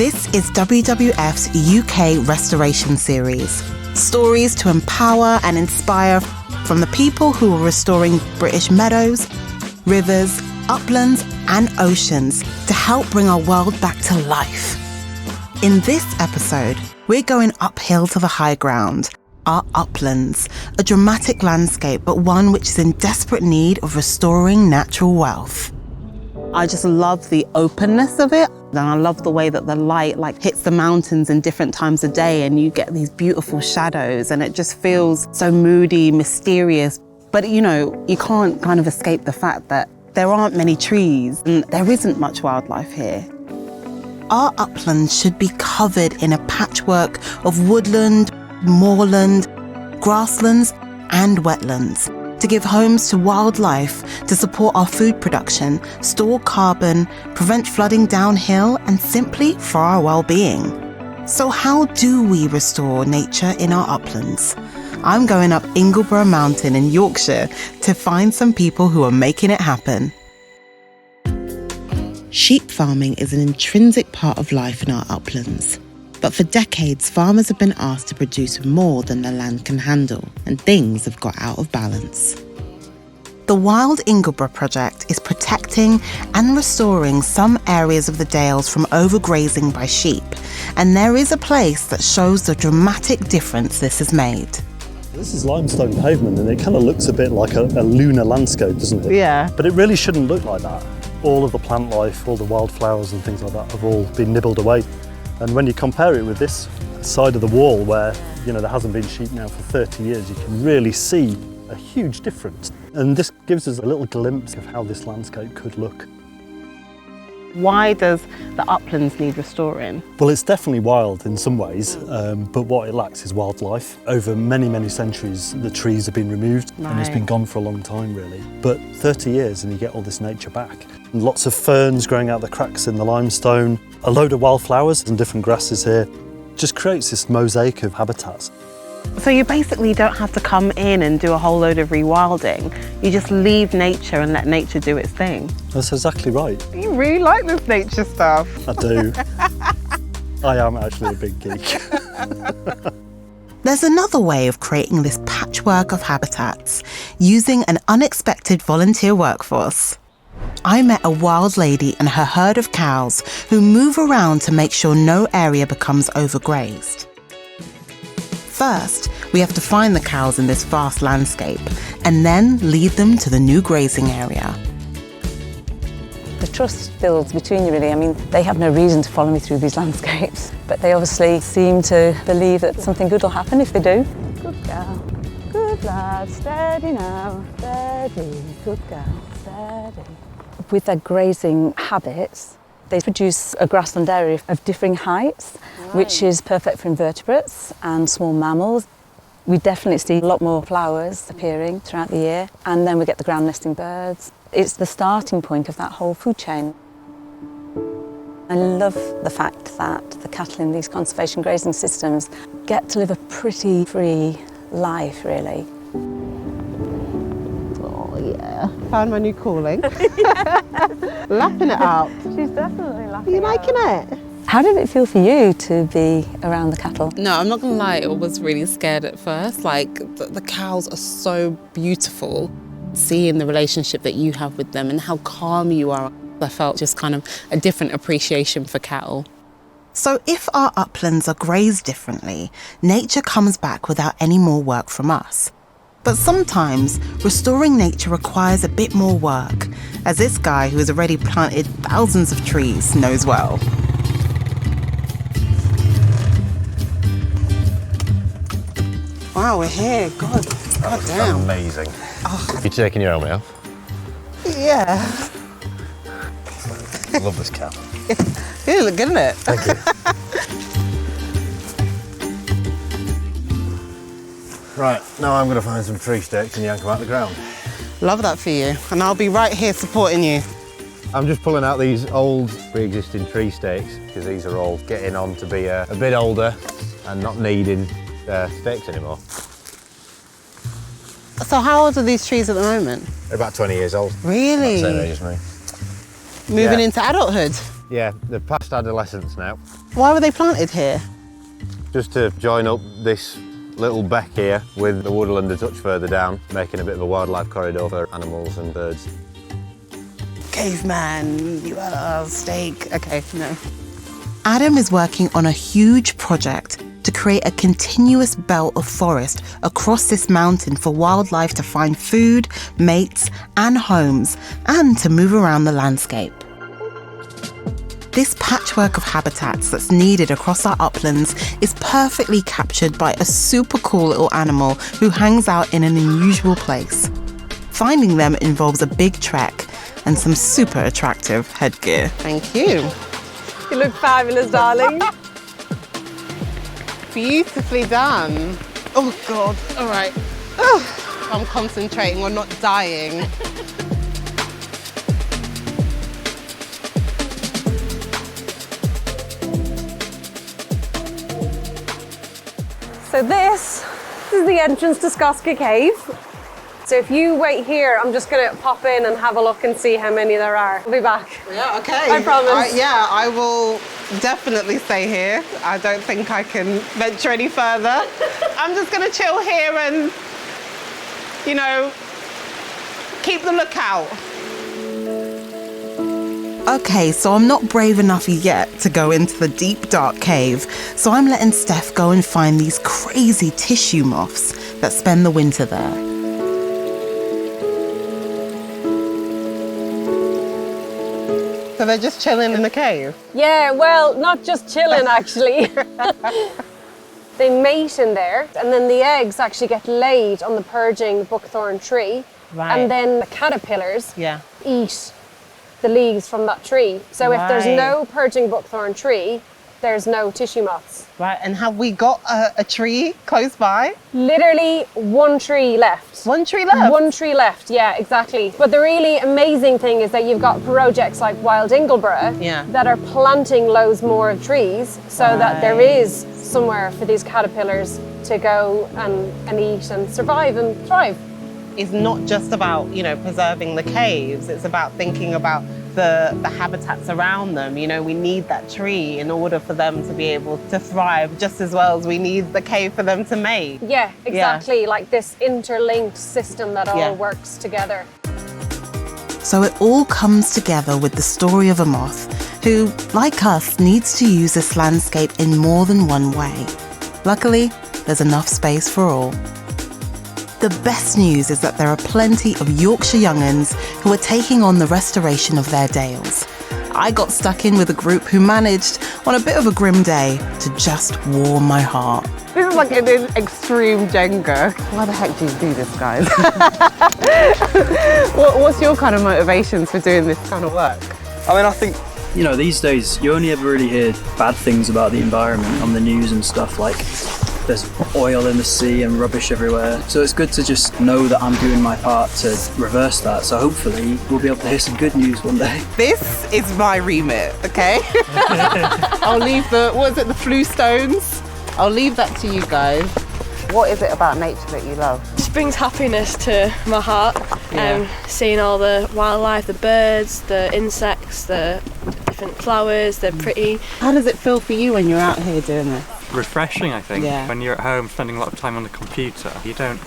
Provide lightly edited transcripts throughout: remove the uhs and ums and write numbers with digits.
This is WWF's UK Restoration Series. Stories to empower and inspire from the people who are restoring British meadows, rivers, uplands and oceans to help bring our world back to life. In this episode, we're going uphill to the high ground, our uplands, a dramatic landscape, but one which is in desperate need of restoring natural wealth. I just love the openness of it. And I love the way that the light hits the mountains in different times of day and you get these beautiful shadows and it just feels so moody, mysterious. But you can't kind of escape the fact that there aren't many trees and there isn't much wildlife here. Our uplands should be covered in a patchwork of woodland, moorland, grasslands and wetlands to give homes to wildlife, to support our food production, store carbon, prevent flooding downhill, and simply for our well-being. So how do we restore nature in our uplands? I'm going up Ingleborough Mountain in Yorkshire to find some people who are making it happen. Sheep farming is an intrinsic part of life in our uplands. But for decades, farmers have been asked to produce more than the land can handle, and things have got out of balance. The Wild Ingleborough project is protecting and restoring some areas of the Dales from overgrazing by sheep, and there is a place that shows the dramatic difference this has made. This is limestone pavement and it kind of looks a bit like a lunar landscape, doesn't it? Yeah. But it really shouldn't look like that. All of the plant life, all the wildflowers and things like that have all been nibbled away. And when you compare it with this side of the wall where, there hasn't been sheep now for 30 years, you can really see a huge difference. And this gives us a little glimpse of how this landscape could look. Why does the uplands need restoring? Well, it's definitely wild in some ways, but what it lacks is wildlife. Over many, many centuries, the trees have been removed and it's been gone for a long time, really. But 30 years and you get all this nature back. And lots of ferns growing out the cracks in the limestone, a load of wildflowers and different grasses here. Just creates this mosaic of habitats. So you basically don't have to come in and do a whole load of rewilding. You just leave nature and let nature do its thing. That's exactly right. You really like this nature stuff. I do. I am actually a big geek. There's another way of creating this patchwork of habitats, using an unexpected volunteer workforce. I met a wild lady and her herd of cows who move around to make sure no area becomes overgrazed. First, we have to find the cows in this vast landscape and then lead them to the new grazing area. The trust builds between you, really. I mean, they have no reason to follow me through these landscapes, but they obviously seem to believe that something good will happen if they do. Good girl, good lad, steady now, steady, good girl, steady. With their grazing habits, they produce a grassland area of differing heights, which is perfect for invertebrates and small mammals. We definitely see a lot more flowers appearing throughout the year, and then we get the ground nesting birds. It's the starting point of that whole food chain. I love the fact that the cattle in these conservation grazing systems get to live a pretty free life, really. Yeah, found my new calling. Lapping it up. She's definitely laughing. Are you liking it? How did it feel for you to be around the cattle? No, I'm not gonna lie, I was really scared at first. The cows are so beautiful. Seeing the relationship that you have with them and how calm you are, I felt just kind of a different appreciation for cattle. So if our uplands are grazed differently, nature comes back without any more work from us. But sometimes, restoring nature requires a bit more work, as this guy who has already planted thousands of trees knows well. Wow, we're here. God damn. Amazing. Oh. You taking your helmet off? Yeah. I love this cap. You look good in it. Thank you. Right, now I'm going to find some tree stakes and yank them out of the ground. Love that for you, and I'll be right here supporting you. I'm just pulling out these old pre-existing tree stakes because these are all getting on to be a bit older and not needing stakes anymore. So how old are these trees at the moment? They're about 20 years old. Really? About the same age as me. Moving Yeah. into adulthood? Yeah, they're past adolescence now. Why were they planted here? Just to join up this little beck here with the woodland a touch further down, making a bit of a wildlife corridor for animals and birds. Caveman, Euella, steak. Okay, no. Adam is working on a huge project to create a continuous belt of forest across this mountain for wildlife to find food, mates, and homes, and to move around the landscape. This patchwork of habitats that's needed across our uplands is perfectly captured by a super cool little animal who hangs out in an unusual place. Finding them involves a big trek and some super attractive headgear. Thank you. You look fabulous, darling. Beautifully done. Oh God. All right. I'm concentrating on not dying. So this is the entrance to Scarka Cave. So if you wait here, I'm just going to pop in and have a look and see how many there are. I'll be back. Yeah, okay. I promise. I will definitely stay here. I don't think I can venture any further. I'm just going to chill here and, you know, keep the lookout. Okay, so I'm not brave enough yet to go into the deep, dark cave, so I'm letting Steph go and find these crazy tissue moths that spend the winter there. So they're just chilling in the cave? Yeah, well, not just chilling, actually. They mate in there, and then the eggs actually get laid on the purging buckthorn tree. Right. And then the caterpillars Yeah. eat the leaves from that tree. So if there's Right. no purging buckthorn tree, there's no tissue moths. Right, and have we got a tree close by? Literally one tree left. One tree left? One tree left, yeah, exactly. But the really amazing thing is that you've got projects like Wild Ingleborough Yeah. that are planting loads more trees so that there is somewhere for these caterpillars to go and eat and survive and thrive. It's not just about, you know, preserving the caves, it's about thinking about the habitats around them. You know, we need that tree in order for them to be able to thrive just as well as we need the cave for them to mate. Yeah, exactly, like this interlinked system that all works together. So it all comes together with the story of a moth who, like us, needs to use this landscape in more than one way. Luckily, there's enough space for all. The best news is that there are plenty of Yorkshire Youngins who are taking on the restoration of their dales. I got stuck in with a group who managed, on a bit of a grim day, to just warm my heart. This is like an extreme Jenga. Why the heck do you do this, guys? What's your kind of motivations for doing this kind of work? I mean, I think, you know, these days you only ever really hear bad things about the environment on the news and stuff, like there's oil in the sea and rubbish everywhere. So it's good to just know that I'm doing my part to reverse that. So hopefully we'll be able to hear some good news one day. This is my remit, okay? I'll leave the flu stones? I'll leave that to you guys. What is it about nature that you love? It just brings happiness to my heart. Seeing all the wildlife, the birds, the insects, the different flowers, they're pretty. How does it feel for you when you're out here doing this? Refreshing, I think. Yeah. When you're at home spending a lot of time on the computer, you don't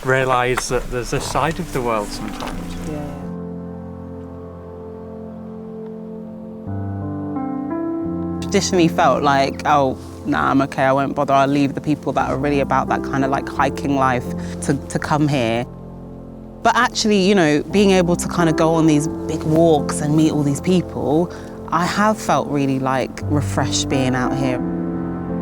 realise that there's a side of the world sometimes. Traditionally felt like, oh, nah, I'm okay, I won't bother. I'll leave the people that are really about that kind of like hiking life to come here. But actually, you know, being able to kind of go on these big walks and meet all these people, I have felt really like refreshed being out here.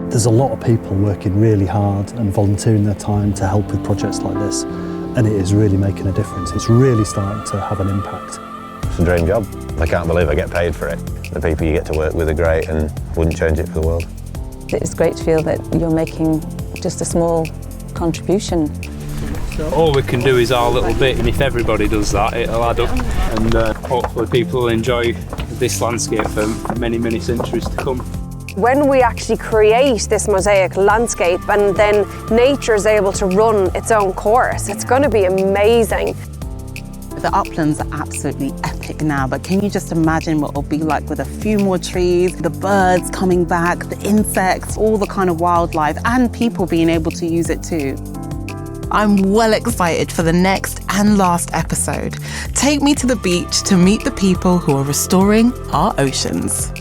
There's a lot of people working really hard and volunteering their time to help with projects like this, and it is really making a difference. It's really starting to have an impact. It's a dream job. I can't believe I get paid for it. The people you get to work with are great and wouldn't change it for the world. It's great to feel that you're making just a small contribution. All we can do is our little bit, and if everybody does that, it'll add up. And hopefully people will enjoy this landscape for many, many centuries to come. When we actually create this mosaic landscape and then nature is able to run its own course, it's going to be amazing. The uplands are absolutely epic now, but can you just imagine what it'll be like with a few more trees, the birds coming back, the insects, all the kind of wildlife, and people being able to use it too. I'm well excited for the next and last episode. Take me to the beach to meet the people who are restoring our oceans.